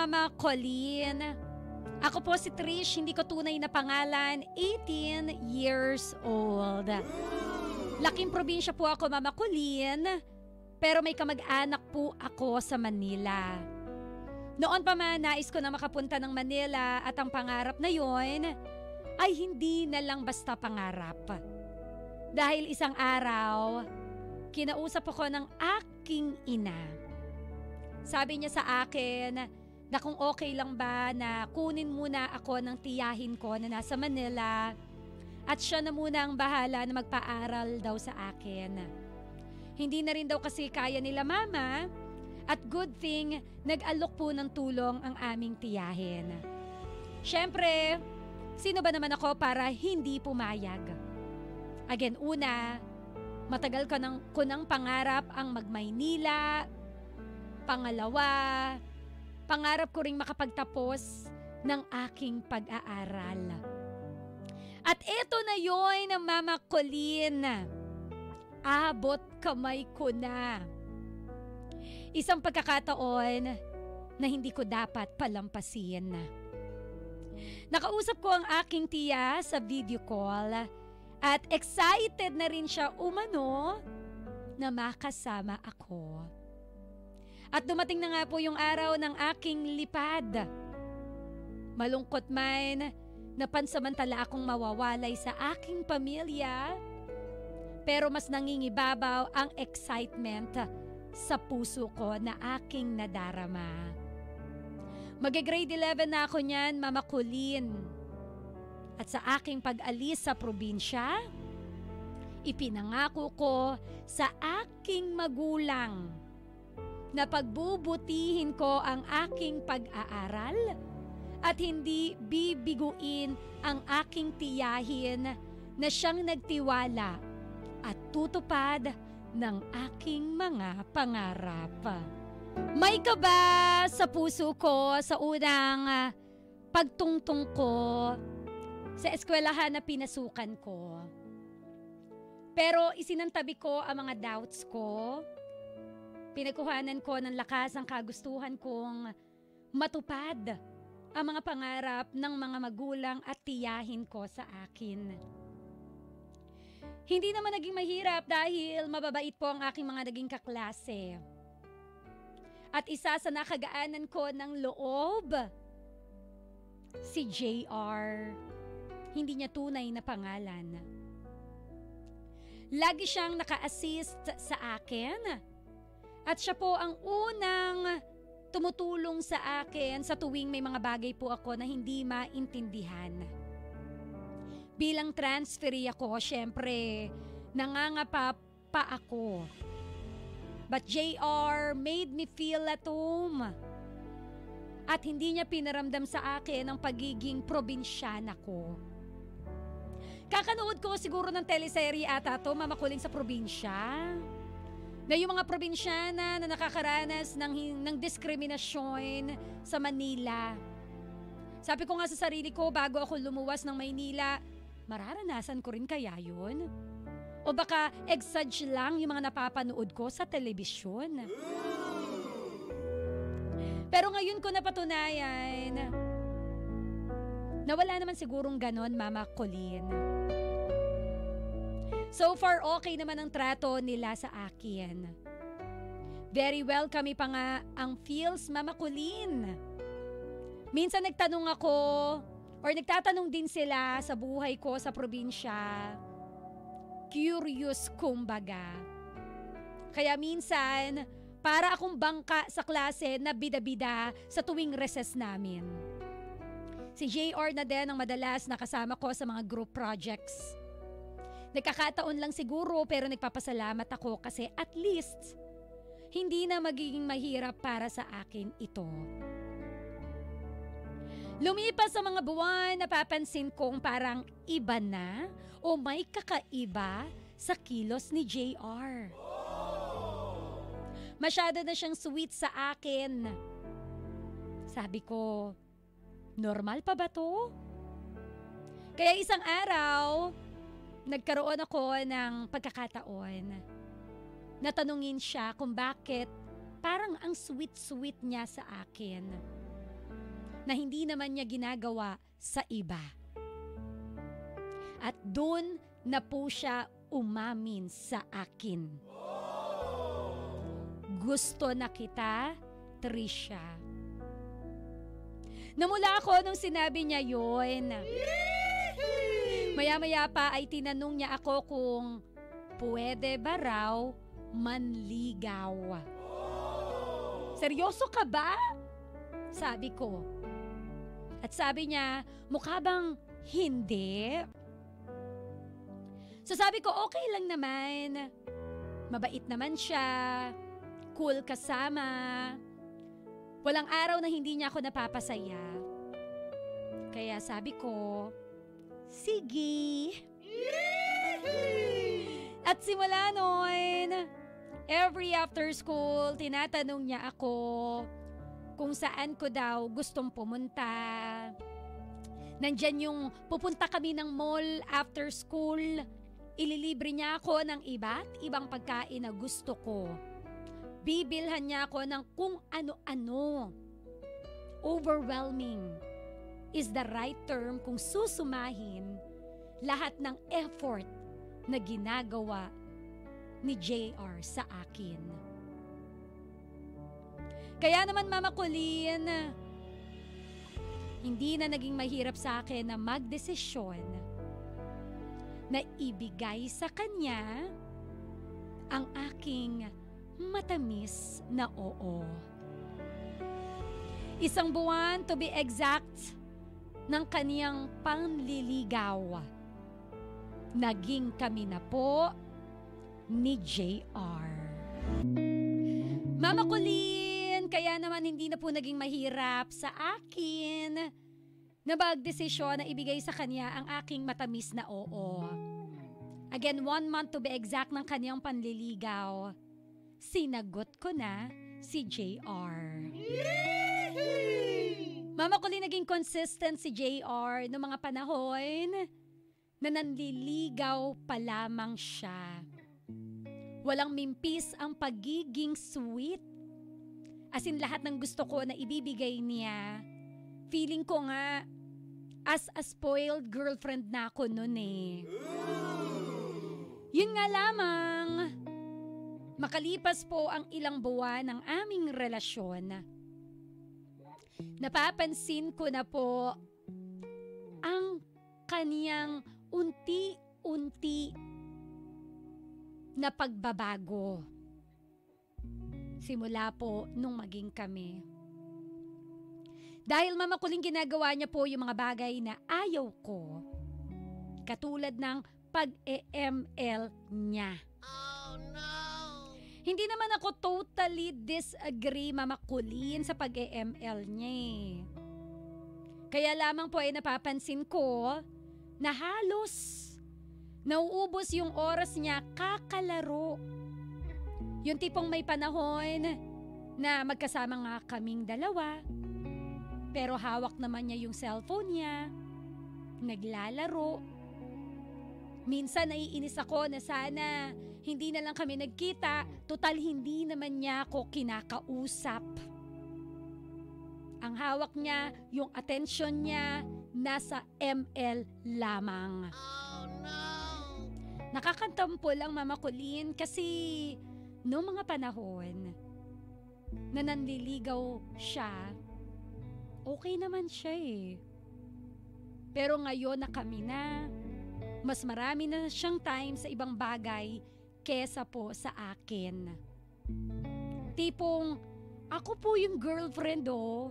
Mama Colleen. Ako po si Trish, hindi ko tunay na pangalan, 18 years old. Laking probinsya po ako, Mama Colleen, pero may kamag-anak po ako sa Manila. Noon pa man, nais ko na makapunta ng Manila at ang pangarap na yon ay hindi na lang basta pangarap. Dahil isang araw, kinausap ako ng aking ina. Sabi niya sa akin na kung okay lang ba na kunin muna ako ng tiyahin ko na nasa Manila at siya na muna ang bahala na magpaaral daw sa akin. Hindi na rin daw kasi kaya nila mama at good thing nag-alok po ng tulong ang aming tiyahin. Siyempre, sino ba naman ako para hindi pumayag? Again, una, matagal ko nang pangarap ang mag-Maynila. Pangalawa, pangarap ko ring makapagtapos ng aking pag-aaral. At eto na yon, Mama Colleen. Abot kamay ko na. Isang pagkakataon na hindi ko dapat palampasin. Nakausap ko ang aking tiya sa video call at excited na rin siya umano na makasama ako. At dumating na nga po yung araw ng aking lipad. Malungkot man na pansamantala akong mawawalay sa aking pamilya, pero mas nangingibabaw ang excitement sa puso ko na aking nadarama. Mag-grade 11 na ako niyan, Mama Colleen. At sa aking pag-alis sa probinsya, ipinangako ko sa aking magulang na pagbubutihin ko ang aking pag-aaral at hindi bibiguin ang aking tiyahin na siyang nagtiwala at tutupad ng aking mga pangarap. May kaba sa puso ko sa unang pagtungtong ko sa eskwelahan na pinasukan ko. Pero isinantabi ko ang mga doubts ko. Pinagkuhanan ko ng lakas ang kagustuhan kong matupad ang mga pangarap ng mga magulang at tiyahin ko sa akin. Hindi naman naging mahirap dahil mababait po ang aking mga naging kaklase. At isa sa nakagaanan ko ng loob, si JR. Hindi niya tunay na pangalan. Lagi siyang naka-assist sa akin. At siya po ang unang tumutulong sa akin sa tuwing may mga bagay po ako na hindi maintindihan. Bilang transferee ako, syempre, nangangapa pa ako. But JR made me feel at home. At hindi niya pinaramdam sa akin ang pagiging probinsyana ko. Kakanood ko siguro ng teleserye ata to, Mama Colleen, sa probinsya. Na yung mga probinsyana na nakakaranas ng diskriminasyon sa Manila. Sabi ko nga sa sarili ko bago ako lumuwas ng Maynila, mararanasan ko rin kaya yun? O baka exage lang yung mga napapanood ko sa telebisyon? Pero ngayon ko napatunayan na wala naman sigurong ganon, Mama Colleen. So far, okay naman ang trato nila sa akin. Very well kami pa nga ang feels, Mama Colleen. Minsan nagtanong ako or nagtatanong din sila sa buhay ko sa probinsya. Curious kumbaga. Kaya minsan, para akong bangka sa klase na bida-bida sa tuwing recess namin. Si JR na din ang madalas nakasama ko sa mga group projects. Nagkakataon lang siguro pero nagpapasalamat ako kasi at least hindi na magiging mahirap para sa akin ito. Lumipas sa mga buwan, napapansin kong parang iba na o may kakaiba sa kilos ni JR. Masyado na siyang sweet sa akin. Sabi ko, normal pa ba to? Kaya isang araw, nagkaroon ako ng pagkakataon. Natanungin siya kung bakit parang ang sweet-sweet niya sa akin. na hindi naman niya ginagawa sa iba. At doon na po siya umamin sa akin. Gusto na kita, Trisha. Namula ako nung sinabi niya yun. Maya-maya pa ay tinanong niya ako kung pwede ba raw manligaw. Seryoso ka ba? Sabi ko. At sabi niya, mukha bang hindi? So sabi ko, okay lang naman. Mabait naman siya. Cool kasama. Walang araw na hindi niya ako napapasaya. Kaya sabi ko, sige. At simula noon, every after school, tinatanong niya ako kung saan ko daw gustong pumunta. Nandyan yung pupunta kami ng mall after school. Ililibre niya ako ng iba't ibang pagkain na gusto ko. Bibilhan niya ako ng kung ano-ano. Overwhelming is the right term kung susumahin lahat ng effort na ginagawa ni JR sa akin. Kaya naman Mama Colleen, hindi na naging mahirap sa akin na magdesisyon na ibigay sa kanya ang aking matamis na oo. Isang buwan, to be exact, ng kaniyang panliligaw. Naging kami na po ni JR. Mama Colleen, kaya naman hindi na po naging mahirap sa akin na magdesisyon na ibigay sa kanya ang aking matamis na oo. Again, 1 month to be exact ng kaniyang panliligaw. Sinagot ko na si JR. Mama Colleen, naging consistent si JR noong mga panahon na nanliligaw pa lamang siya. Walang mimpis ang pagiging sweet. As in, lahat ng gusto ko na ibibigay niya. Feeling ko nga, as a spoiled girlfriend na ako noon eh. Yun nga lamang, makalipas po ang ilang buwan ng aming relasyon, napapansin ko na po ang kaniyang unti-unti na pagbabago. Simula po nung maging kami. Dahil Mama Colleen, ginagawa niya po yung mga bagay na ayaw ko. Katulad ng pag-EML niya. Oh no! Hindi naman ako totally disagree, Mama Colleen, sa pag-EML niya eh. Kaya lamang po ay napapansin ko na halos nauubos yung oras niya kakalaro. Yung tipong may panahon na magkasama nga kaming dalawa, pero hawak naman niya yung cellphone niya, naglalaro. Minsan naiinis ako na sana hindi na lang kami nagkita, total hindi naman niya ako kinakausap. Ang hawak niya, yung attention niya, nasa ML lamang. Oh no! Nakakantampo lang, Mama Colleen, kasi noong mga panahon na nanliligaw siya, okay naman siya eh. Pero ngayon na kami na, mas marami na siyang time sa ibang bagay kesa po sa akin. Tipong, ako po yung girlfriend oh.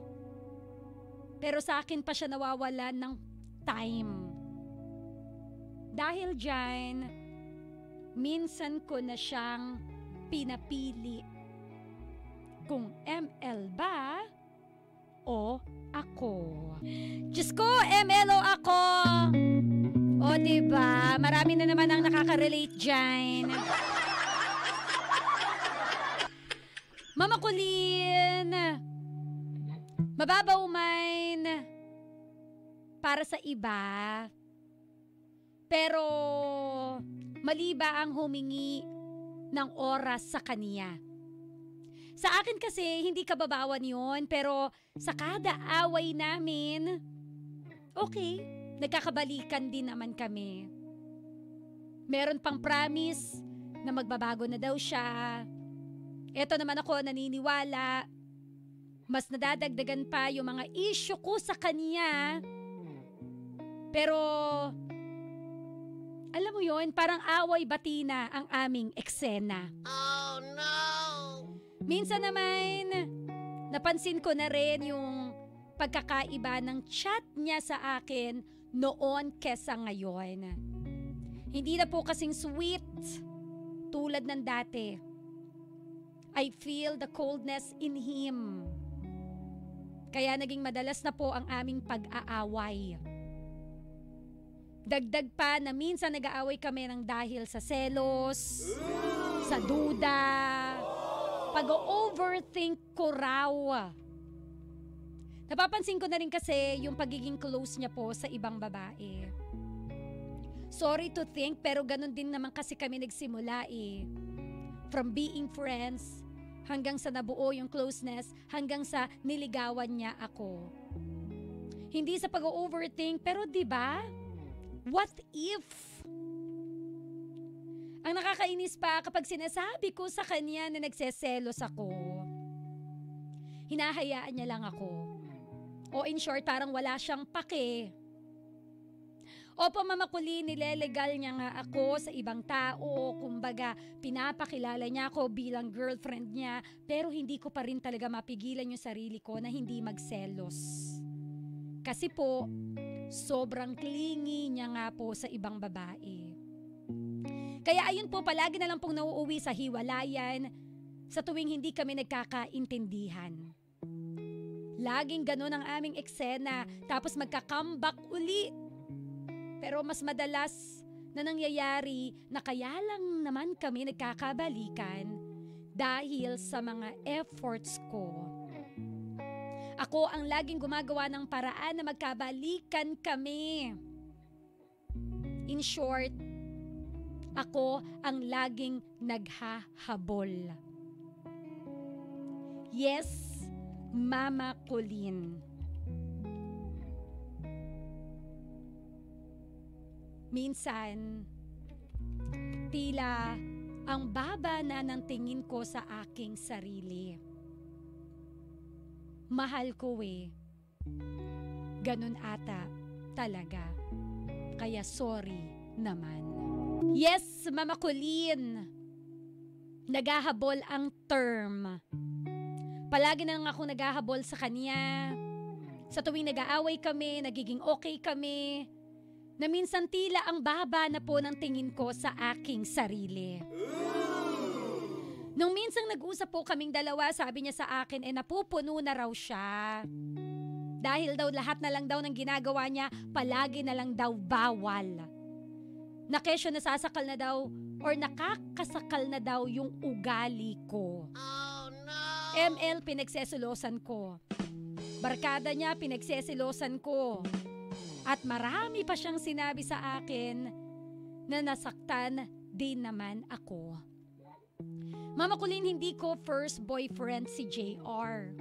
Pero sa akin pa siya nawawalan ng time. Dahil dyan, minsan ko na siyang pinapili kung ML ba o ako. Diyos ko, ML o ako. O diba, marami na naman ang nakaka-relate dyan. Mama Colleen, mababaw man para sa iba, pero mali ba ang humingi ng oras sa kaniya? Sa akin kasi, hindi kababawan yon, pero sa kada away namin, okay, nagkakabalikan din naman kami. Meron pang promise na magbabago na daw siya. Eto naman ako naniniwala, mas nadadagdagan pa yung mga issue ko sa kanya. Pero, alam mo yon, parang away batina ang aming eksena. Oh no! Minsan naman, napansin ko na rin yung pagkakaiba ng chat niya sa akin noon kesa ngayon. Hindi na po kasing sweet tulad ng dati. I feel the coldness in him. Kaya naging madalas na po ang aming pag-aaway. Dagdag pa na minsan nag-aaway kami ng dahil sa selos, sa duda, pag-overthink ko raw. Napapansin ko na rin kasi yung pagiging close niya po sa ibang babae. Sorry to think, pero ganun din naman kasi kami nagsimula eh. From being friends, hanggang sa nabuo yung closeness, hanggang sa niligawan niya ako. Hindi sa pag-overthink, pero 'di ba? What if? Ang nakakainis pa kapag sinasabi ko sa kanya na nagseselos ako. Hinahayaan niya lang ako. O in short, parang wala siyang pake. Opo, Mama Kulin, nilelegal niya nga ako sa ibang tao. Kumbaga, pinapakilala niya ako bilang girlfriend niya. Pero hindi ko pa rin talaga mapigilan yung sarili ko na hindi magselos. Kasi po, sobrang clingy niya nga po sa ibang babae. Kaya ayun po, palagi na lang pong nauuwi sa hiwalayan sa tuwing hindi kami nagkakaintindihan. Laging ganun ang aming eksena, tapos magka-comeback uli. Pero mas madalas na nangyayari na kaya lang naman kami nagkakabalikan dahil sa mga efforts ko. Ako ang laging gumagawa ng paraan na magkabalikan kami. In short, ako ang laging naghahabol. Yes, Mama Kulin. Minsan, tila ang baba na ng tingin ko sa aking sarili. Mahal ko eh. Ganun ata talaga. Kaya sorry naman. Yes, Mama Kulin. Naghahabol ang term. Palagi na lang ako naghahabol sa kanya. Sa tuwing nag-aaway kami, nagiging okay kami. Na minsan tila ang baba na po ng tingin ko sa aking sarili. Nung minsang nag-usap po kaming dalawa, sabi niya sa akin, napupuno na raw siya. Dahil daw lahat na lang daw ng ginagawa niya, palagi na lang daw bawal. Na kesyo nasasakal na daw or nakakasakal na daw yung ugali ko. Oh no! ML, pinagsesilosan ko. Barkada niya, pinagsesilosan ko. At marami pa siyang sinabi sa akin na nasaktan din naman ako. Mama Kulin, hindi ko first boyfriend si JR.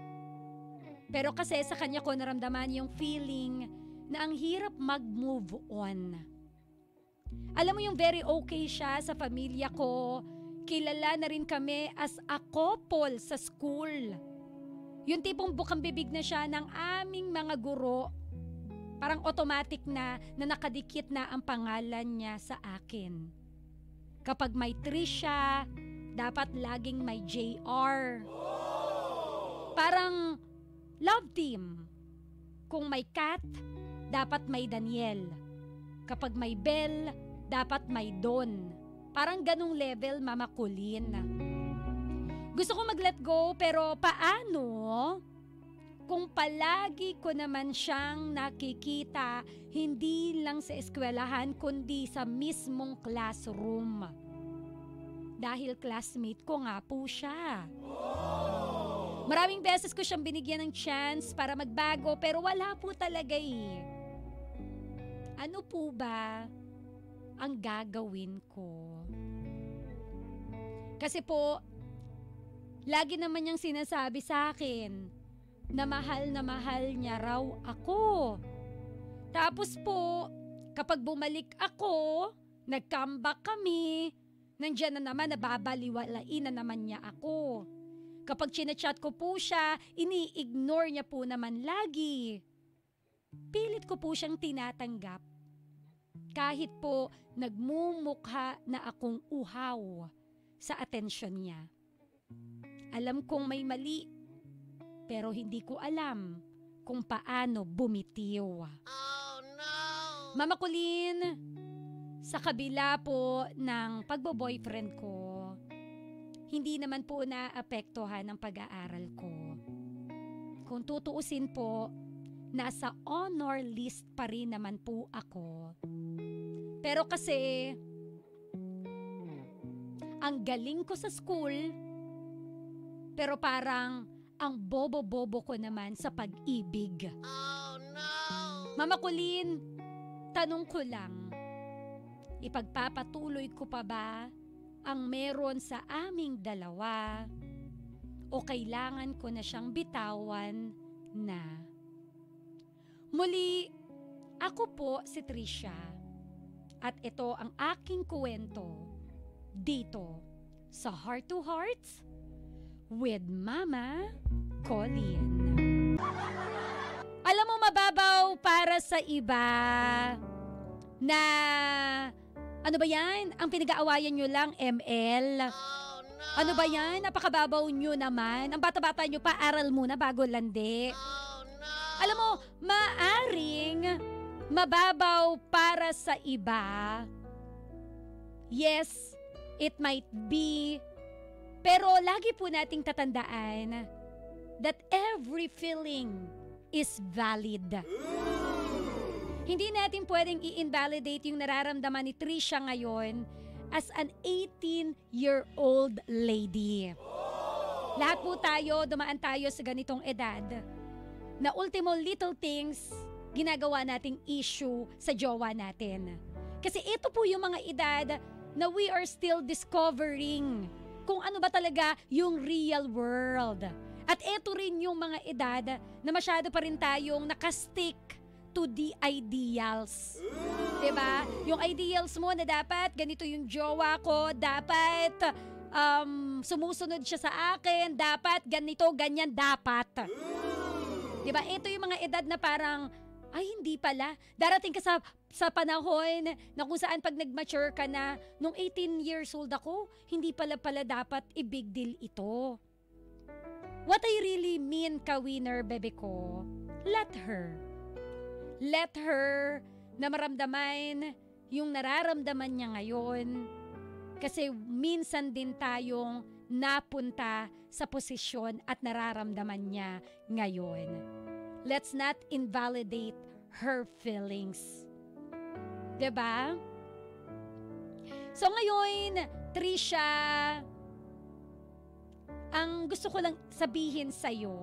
Pero kasi sa kanya ko naramdaman yung feeling na ang hirap mag-move on. Alam mo yung very okay siya sa pamilya ko. Kilala na rin kami as a couple sa school. Yung tipong bukang bibig na siya ng aming mga guro. Parang automatic na nakadikit na ang pangalan niya sa akin. Kapag may Trisha, dapat laging may JR. Parang love team. Kung may Kat, dapat may Daniel. Kapag may Bell, dapat may Don. Parang ganung level, Mama Kulin. Gusto ko mag-let go, pero paano? Kung palagi ko naman siyang nakikita, hindi lang sa eskwelahan, kundi sa mismong classroom. Dahil classmate ko nga po siya. Maraming beses ko siyang binigyan ng chance para magbago, pero wala po talaga eh. Ano po ba ang gagawin ko? Kasi po, Lagi naman niyang sinasabi sa akin na mahal niya raw ako. Tapos po, kapag bumalik ako, nag-comeback kami, nandiyan na naman, nababaliwalain na naman niya ako. Kapag chinachat ko po siya, ini-ignore niya po naman lagi. Pilit ko po siyang tinatanggap. Kahit po nagmumukha na akong uhaw sa atensyon niya. Alam kong may mali, pero hindi ko alam kung paano bumitiw. Oh no! Mama Colleen, sa kabila po ng pagbo-boyfriend ko, hindi naman po naapektuhan ang pag-aaral ko. Kung tutuusin po, nasa honor list pa rin naman po ako. Pero kasi, ang galing ko sa school, pero parang ang bobo-bobo ko naman sa pag-ibig. Oh no! Mama Colleen, tanong ko lang, ipagpapatuloy ko pa ba ang meron sa aming dalawa o kailangan ko na siyang bitawan na? Muli, ako po si Trisha at ito ang aking kwento dito sa Heart to Hearts with Mama Colleen. Alam mo, mababaw para sa iba na ano ba yan? Ang pinag-aawayan nyo lang, ML. Oh no! Ano ba yan? Napakababaw nyo naman. Ang bata-bata nyo pa, aral muna bago landi. Oh no! Alam mo, maaring mababaw para sa iba. Yes, it might be. Pero lagi po nating tatandaan that every feeling is valid. Hindi natin pwedeng i-invalidate yung nararamdaman ni Trisha ngayon as an 18-year-old lady. Lahat po tayo, dumaan tayo sa ganitong edad na ultimo little things ginagawa nating issue sa jowa natin. Kasi ito po yung mga edad na we are still discovering kung ano ba talaga yung real world. At ito rin yung mga edad na masyado pa rin tayong nakastick to the ideals. Diba? Yung ideals mo na dapat ganito yung jowa ko, dapat sumusunod siya sa akin, dapat ganito, ganyan, dapat. Diba? Ito yung mga edad na parang, ay hindi pala. Darating ka sa panahon na kung saan pag nag-mature ka na, nung 18 years old ako, hindi pala dapat i-big deal ito. What I really mean, ka-winner, bebe ko, let her. Let her na maramdaman yung nararamdaman niya ngayon. Kasi minsan din tayong napunta sa posisyon at nararamdaman niya ngayon. Let's not invalidate her feelings. Diba? So ngayon, Trisha, ang gusto ko lang sabihin sa'yo,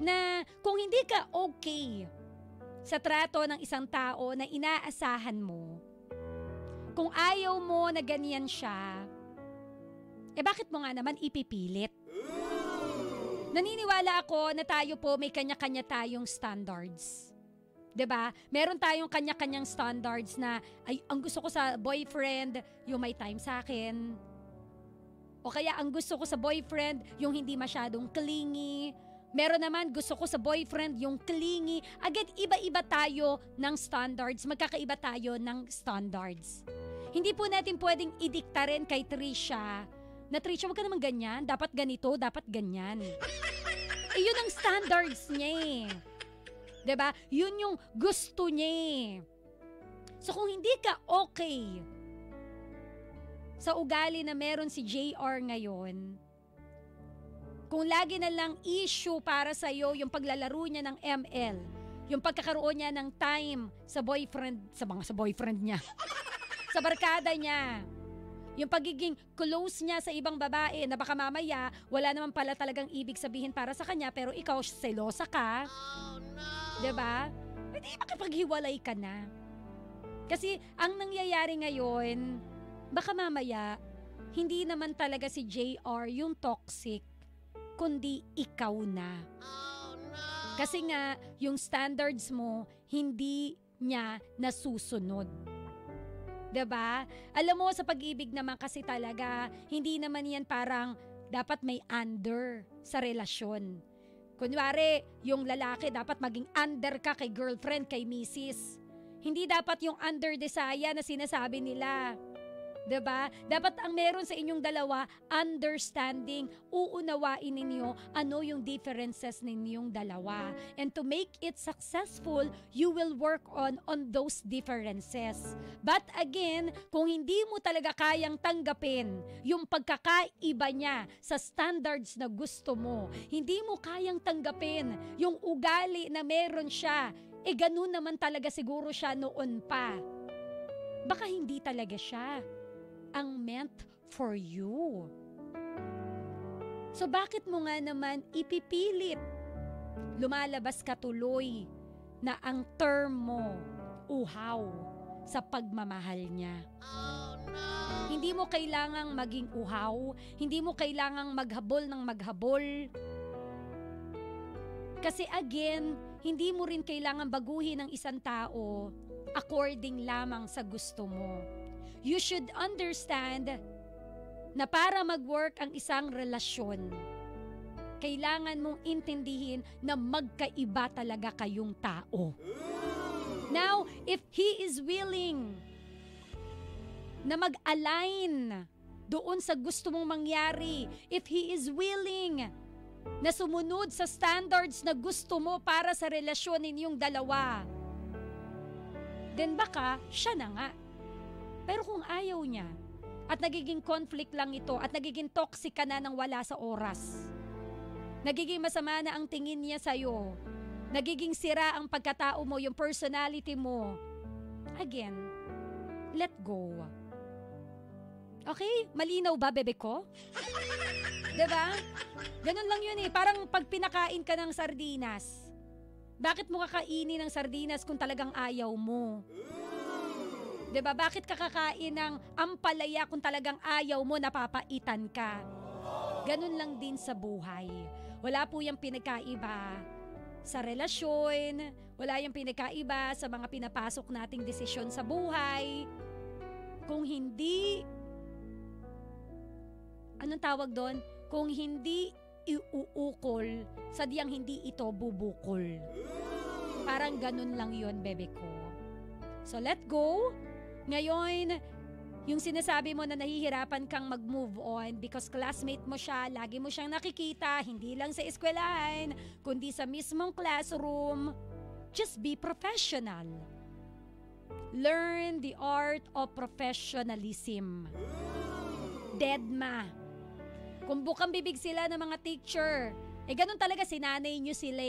na kung hindi ka okay sa trato ng isang tao na inaasahan mo, kung ayaw mo na ganyan siya, bakit mo nga naman ipipilit? Naniniwala ako na tayo po may kanya-kanya tayong standards. 'Di ba? Meron tayong kanya-kanyang standards na ay ang gusto ko sa boyfriend yung may time sa akin. O kaya ang gusto ko sa boyfriend yung hindi masyadong clingy. Meron naman gusto ko sa boyfriend yung clingy. Agad iba-iba tayo ng standards. Magkakaiba tayo ng standards. Hindi po natin pwedeng idikta rin kay Trisha na Trisha, wag ka naman ganyan. Dapat ganito, dapat ganyan. Yun ang standards niya eh. 'Di ba? Yun yung gusto niya eh. So kung hindi ka okay sa ugali na meron si JR ngayon, kung lagi na lang issue para sa'yo yung paglalaro niya ng ML, yung pagkakaroon niya ng time sa boyfriend niya, sa barkada niya, yung pagiging close niya sa ibang babae na baka mamaya wala naman pala talagang ibig sabihin para sa kanya pero ikaw selosa ka, Oh no! diba? Pwede makipaghiwalay ka na. Kasi ang nangyayari ngayon, baka mamaya hindi naman talaga si JR yung toxic, kundi ikaw na. Oh no! Kasi nga, yung standards mo, hindi niya nasusunod. 'Di ba? Alam mo, sa pag-ibig naman kasi talaga, hindi naman yan parang dapat may under sa relasyon. Kunwari, yung lalaki dapat maging under ka kay girlfriend, kay misis. Hindi dapat yung under desaya na sinasabi nila. 'Di ba? Dapat ang meron sa inyong dalawa, understanding, uunawain ninyo ano yung differences ninyong dalawa. And to make it successful, you will work on those differences. But again, kung hindi mo talaga kayang tanggapin yung pagkakaiba niya sa standards na gusto mo, hindi mo kayang tanggapin yung ugali na meron siya, ganun naman talaga siguro siya noon pa. Baka hindi talaga siya ang meant for you. So bakit mo nga naman ipipilit? Lumalabas ka tuloy na ang term mo, uhaw, sa pagmamahal niya. Oh no! Hindi mo kailangang maging uhaw, hindi mo kailangang maghabol ng maghabol. Kasi again, hindi mo rin kailangan baguhin ang isang tao according lamang sa gusto mo. You should understand na para mag-work ang isang relasyon, kailangan mong intindihin na magkaiba talaga kayong tao. Now, if he is willing na mag-align doon sa gusto mong mangyari, if he is willing na sumunod sa standards na gusto mo para sa relasyon ninyong dalawa, then baka siya na nga. Pero kung ayaw niya, at nagiging conflict lang ito, at nagiging toxic ka na ng wala sa oras, nagiging masama na ang tingin niya sa'yo, nagiging sira ang pagkatao mo, yung personality mo, again, let go. Okay? Malinaw ba, bebe ko? Diba? Ganun lang yun parang pag pinakain ka ng sardinas, bakit mo kakainin ng sardinas kung talagang ayaw mo? 'Di ba? Bakit ka kakain ng ampalaya kung talagang ayaw mo, napapaitan ka? Ganun lang din sa buhay. Wala po yung pinagkaiba sa relasyon, wala yung pinagkaiba sa mga pinapasok nating desisyon sa buhay. Kung hindi, anong tawag doon? Kung hindi iuukol, sadyang hindi ito bubukol. Parang ganun lang yon, bebe ko. So let go. Ngayon, yung sinasabi mo na nahihirapan kang mag-move on because classmate mo siya, lagi mo siyang nakikita, hindi lang sa eskwelahan, kundi sa mismong classroom, just be professional. Learn the art of professionalism. Dedma. Kung bukang bibig sila ng mga teacher, ganun talaga sinanay nyo sila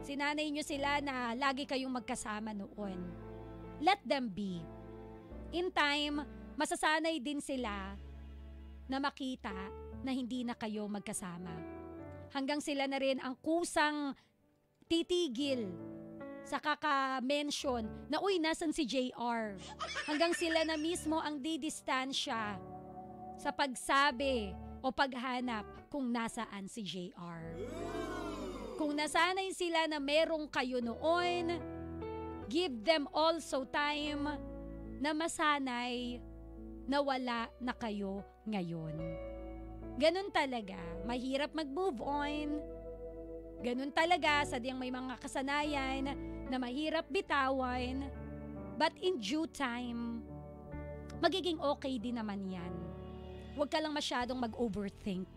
Sinanay nyo sila na lagi kayong magkasama noon. Let them be. In time, masasanay din sila na makita na hindi na kayo magkasama. Hanggang sila na rin ang kusang titigil sa kaka-mention na, uy, nasan si JR? Hanggang sila na mismo ang didistansya sa pagsabi o paghanap kung nasaan si JR. Kung nasanay sila na merong kayo noon, give them also time na masanay na wala na kayo ngayon. Ganun talaga, mahirap mag-move on. Ganun talaga, sadyang may mga kasanayan na mahirap bitawan. But in due time, magiging okay din naman yan. Huwag ka lang masyadong mag-overthink.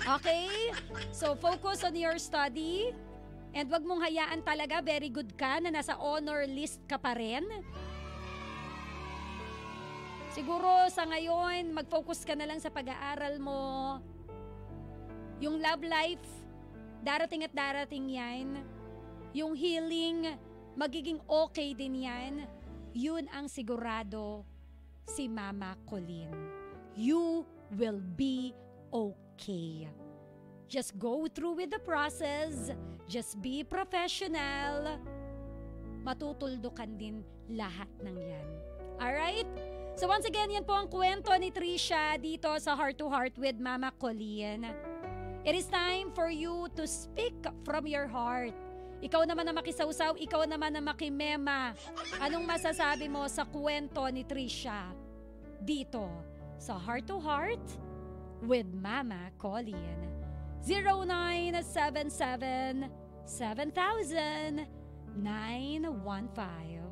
Okay? So focus on your study. And wag mong hayaan talaga, very good ka na nasa honor list ka pa rin. Siguro sa ngayon, mag-focus ka na lang sa pag-aaral mo. Yung love life, darating at darating yan. Yung healing, magiging okay din yan. Yun ang sigurado si Mama Colleen. You will be okay. Just go through with the process. Just be professional. Matutuldukan din lahat ng yan. Alright? So once again, yan po ang kwento ni Trisha dito sa Heart to Heart with Mama Colleen. It is time for you to speak from your heart. Ikaw naman na makisawsaw, ikaw naman na makimema. Anong masasabi mo sa kwento ni Trisha dito sa Heart to Heart with Mama Colleen? 0977 7000 915